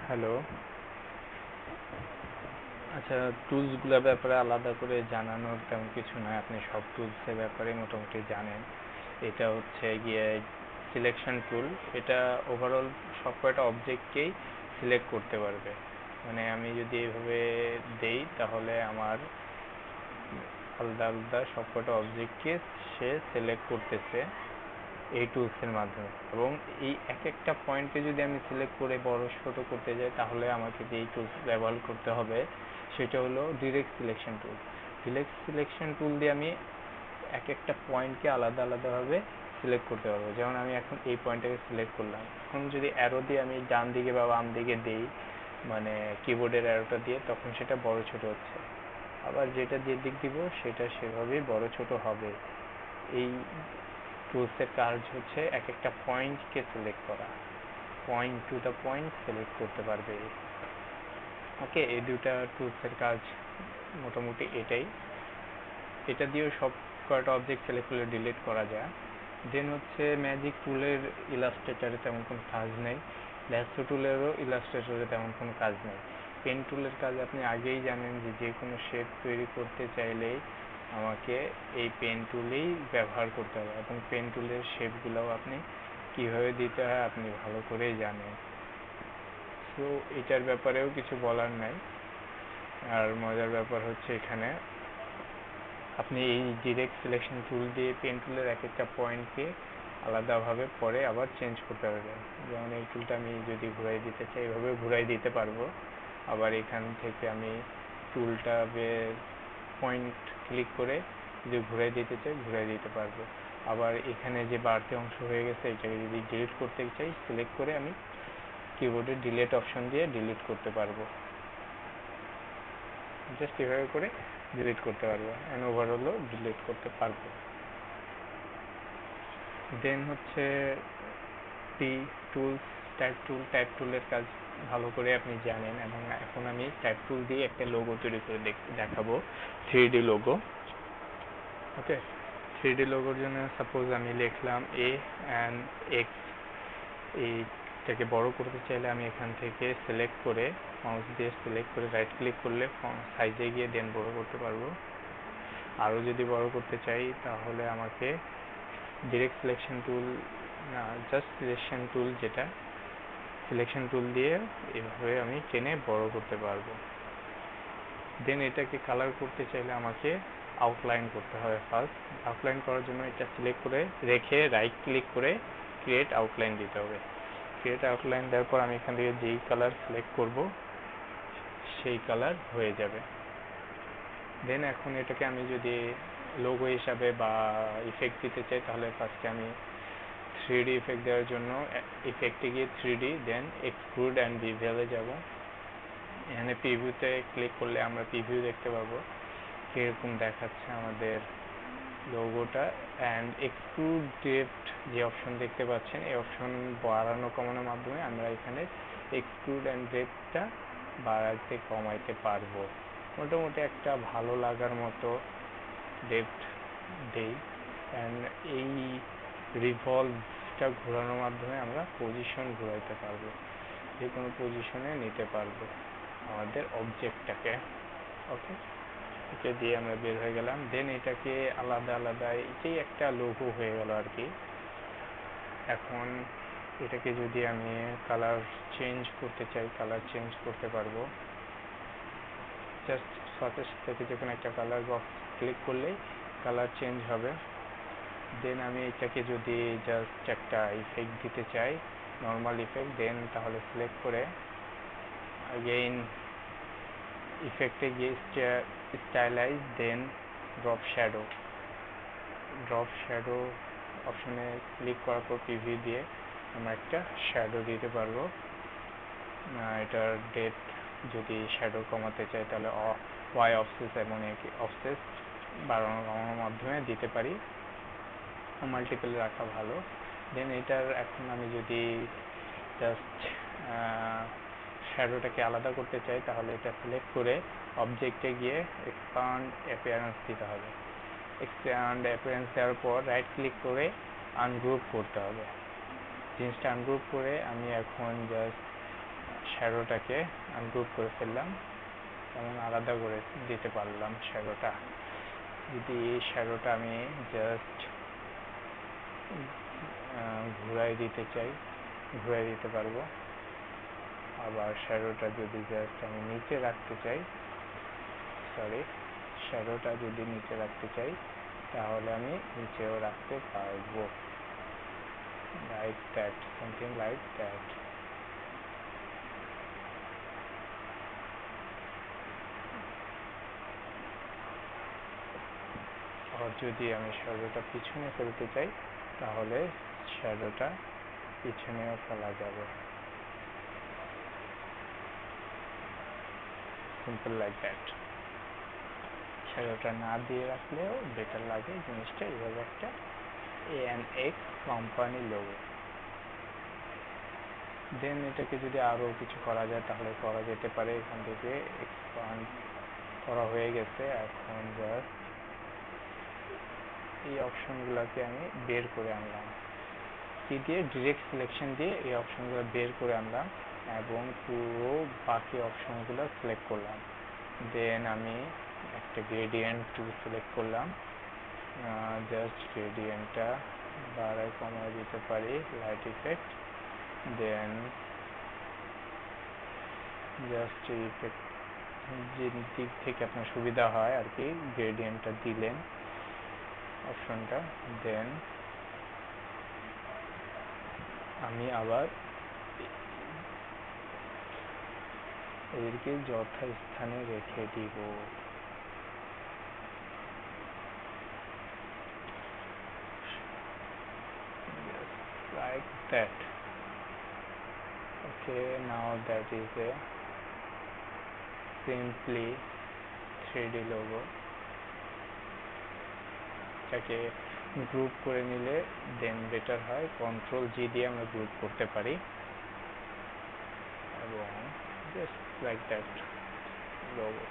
Hello. আচ্ছা, টুলসগুলোর ব্যাপারে আলাদা করে জানানোর তেমন কিছু নয়, আপনি সব টুলসের ব্যাপারে মোটামুটি জানেন। এটা হচ্ছে গিয়ে সিলেকশন টুল। এটা ওভারঅল সব কয়টা অবজেক্টকেই সিলেক্ট করতে পারবে। মানে আমি যদি এভাবে দেই তাহলে আমার আলাদা আলাদা সব কয়টা অবজেক্টকে সে সিলেক্ট করতেছে এই টুলসের মাধ্যমে। এবং এই এক একটা পয়েন্টকে যদি আমি সিলেক্ট করে বড় ছোট করতে যাই তাহলে আমাকে যেই টুলস ব্যবহার করতে হবে সেটা হলো direct selection tool. Direct selection tool দিয়ে আমি এক একটা পয়েন্টকে আলাদা আলাদাভাবে সিলেক্ট করতে পারবো। যেমন আমি এখন এই পয়েন্টটাকে সিলেক্ট করলাম, এখন যদি অ্যারো দিয়ে আমি ডান দিকে বা বাম দিকে দেই, মানে কিবোর্ডের অ্যারোটা দিয়ে, তখন সেটা বড় ছোট হচ্ছে। আবার যেটা যেদিক দিব সেটা সেভাবেই বড় ছোট হবে। এই টুলসের কাজ হচ্ছে এক একটা পয়েন্টকে সিলেক্ট করা, point to the point select করতে পারবে। ওকে, এই দুটা টুলসের কাজ মোটামুটি এটাই। এটা দিয়েও সব কয়টা অবজেক্ট সিলেক্ট করলে ডিলিট করা যায়। দেন হচ্ছে ম্যাজিক টুলের ইলাস্ট্রেটরে তেমন কোনো কাজ নেই, ল্যাসো টুলেরও ইলাস্ট্রেটরে তেমন কোনো কাজ নেই। পেন টুলের কাজ আপনি আগেই জানেন যে যে কোনো শেপ তৈরি করতে চাইলেই আমাকে এই পেন টুলেই ব্যবহার করতে হবে, এবং পেন টুলের শেপগুলোও আপনি কীভাবে দিতে হয় আপনি ভালো করেই জানেন। তো এটার ব্যাপারেও কিছু বলার নাই। আর মজার ব্যাপার হচ্ছে এখানে আপনি এই ডিরেক্ট সিলেকশন টুল দিয়ে পেন টুলের এক একটা পয়েন্টকে আলাদাভাবে পরে আবার চেঞ্জ করতে পারবেন। যেমন এই টুলটা আমি যদি ঘুরাই দিতে চাই এভাবে ঘুরাই দিতে পারবো। আবার এখান থেকে আমি টুলটা পয়েন্ট ক্লিক করে যদি ঘুরাই দিতে চাই ঘুরাই দিতে পারবো। আবার এখানে যে বাড়তি অংশ হয়ে গেছে এটাকে যদি ডিলিট করতে চাই সিলেক্ট করে আমি কিবোর্ডে ডিলিট অপশন দিয়ে ডিলিট করতে পারবো। জাস্ট এভাবে করে ডিলিট করতে পারবো, অ্যান্ড ওভারঅলও ডিলিট করতে পারবো। দেন হচ্ছে টুলস, টাইপ টুলের কাজ ভালো করে আপনি জানেন, এবং এখন আমি টাইপ টুল দিয়ে একটা লোগো তৈরি করে দেখাবো, 3D লোগো। ওকে, 3D লোগোর জন্য সাপোজ আমি লিখলাম এ অ্যান্ড এক্স। এইটাকে বড় করতে চাইলে আমি এখান থেকে সিলেক্ট করে মাউস দিয়ে সিলেক্ট করে রাইট ক্লিক করলে সাইজে গিয়ে দেন বড় করতে পারবো। আরও যদি বড় করতে চাই তাহলে আমাকে ডিরেক্ট সিলেকশন টুল না, জাস্ট সিলেকশন টুল, যেটা সিলেকশন টুল দিয়ে এভাবে আমি টেনে বড় করতে পারবো। দেন এটাকে কালার করতে চাইলে আমাকে আউটলাইন করতে হবে ফার্স্ট। আউটলাইন করার জন্য এটা সিলেক্ট করে রেখে রাইট ক্লিক করে ক্রিয়েট আউটলাইন দিতে হবে। ক্রিয়েট আউটলাইন দেওয়ার পর আমি এখান থেকে যেই কালার সিলেক্ট করব সেই কালার হয়ে যাবে। দেন এখন এটাকে আমি যদি লোগো হিসাবে বা ইফেক্ট দিতে চাই তাহলে ফার্স্টে আমি 3D ইফেক্ট দেওয়ার জন্য ইফেক্টে গিয়ে 3D, দেন এক্সট্রুড অ্যান্ড বিভিউতে যাব। এখানে প্রিভিউতে ক্লিক করলে আমরা প্রিভিউ দেখতে পাবো কীরকম দেখাচ্ছে আমাদের লোগোটা। অ্যান্ড এক্সট্রুড ডেপ্থ যে অপশন দেখতে পাচ্ছেন, এই অপশন বাড়ানো কমানোর মাধ্যমে আমরা এখানে এক্সট্রুড অ্যান্ড ডেপ্থটা বাড়াতে কমাইতে পারবো। মোটামুটি একটা ভালো লাগার মতো ডেপ্থ দেই। অ্যান্ড এই রিভলভটা ঘোরানোর মাধ্যমে আমরা পজিশন ঘোরাইতে পারবো, যে কোনো পজিশনে নিতে পারবো আমাদের অবজেক্টটাকে। ওকে, একে দিয়ে আমরা বের হয়ে গেলাম। দেন এটাকে আলাদা আলাদা, এটাই একটা লোগো হয়ে গেল আর কি। এখন এটাকে যদি আমি কালার চেঞ্জ করতে চাই কালার চেঞ্জ করতে পারবো। জাস্ট সার্চেস থেকে যে কোনো একটা কালার বক্স ক্লিক করলেই কালার চেঞ্জ হবে। দেন আমি এটাকে যদি জাস্ট একটা ইফেক্ট দিতে চাই, নর্মাল ইফেক্ট, দেন তাহলে সিলেক্ট করে আগেইন ইফেক্টে গিয়ে স্টাইলাইজ, দেন ড্রপ শ্যাডো অপশনে ক্লিক করার পর প্রিভিউ দিয়ে আমরা একটা শ্যাডো দিতে পারবো। এটার ডেট যদি শ্যাডো কমাতে চাই তাহলে ওয়াই অফসেস এবং অফসেস বাড়ানো কমানোর মাধ্যমে দিতে পারি, মাল্টিপলে রাখা ভালো। দেন এটার এখন আমি যদি জাস্ট শ্যাডোটাকে আলাদা করতে চাই তাহলে এটা সিলেক্ট করে অবজেক্টে গিয়ে এক্সপান্ড অ্যাপিয়ারেন্স দিতে হবে। এক্সপান্ড অ্যাপিয়ারেন্স দেওয়ার পর রাইট ক্লিক করে আনগ্রুপ করতে হবে। জিনিসটা আনগ্রুপ করে আমি এখন জাস্ট শ্যাডোটাকে আনগ্রুপ করে ফেললাম এবং আলাদা করে দিতে পারলাম শ্যাডোটা। যদি এই শ্যাডোটা আমি জাস্ট ঘুরাই দিতে চাই ঘুরাই দিতে পারবো, আবার শ্যাডোটা যদি জাস্ট আমি নিচে রাখতে চাই শ্যাডোটা যদি নিচে রাখতে চাই তাহলে আমি নিচেও রাখতে পারবো, like that, something like that. আর যদি আমি শ্যাডোটা পিছনে ফেলতে চাই তাহলে শ্যাডোটা পিছনেও ফেলা যাবে, সিম্পল লাইক দ্যাট। শ্যাডোটা না দিয়ে রাখলেও বেটার লাগে জিনিসটা। এইভাবে একটা ANX কোম্পানি লোগো। দেন এটাকে যদি আরও কিছু করা যায় তাহলে করা যেতে পারে। এখান থেকে এক্সপান্ড করা হয়ে গেছে, এখন জাস্ট এই অপশনগুলোকে আমি বের করে আনলাম, কি দিয়ে, ডিরেক্ট সিলেকশন দিয়ে এই অপশনগুলো বের করে আনলাম এবং পুরো বাকি অপশনগুলো সিলেক্ট করলাম। দেন আমি একটা গ্রেডিয়েন্ট টুল সিলেক্ট করলাম, জাস্ট গ্রেডিয়েন্টটা বাড়ায় কমায় দিতে পারি, লাইট ইফেক্ট। দেন জাস্ট এই ইফেক্ট যে দিক থেকে আপনার সুবিধা হয় আর কি, গ্রেডিয়েন্টটা দিলেন অপশনটা। দেন আমি আবার এদেরকে যথাস্থানে রেখে দিব। Like that. Okay, now that is a simply 3D logo. এটাকে গ্রুপ করে নিলে দেন বেটার হয়। কন্ট্রোল জি দিয়ে আমরা গ্রুপ করতে পারি এবং জাস্ট লাইক দ্যাট লোগো।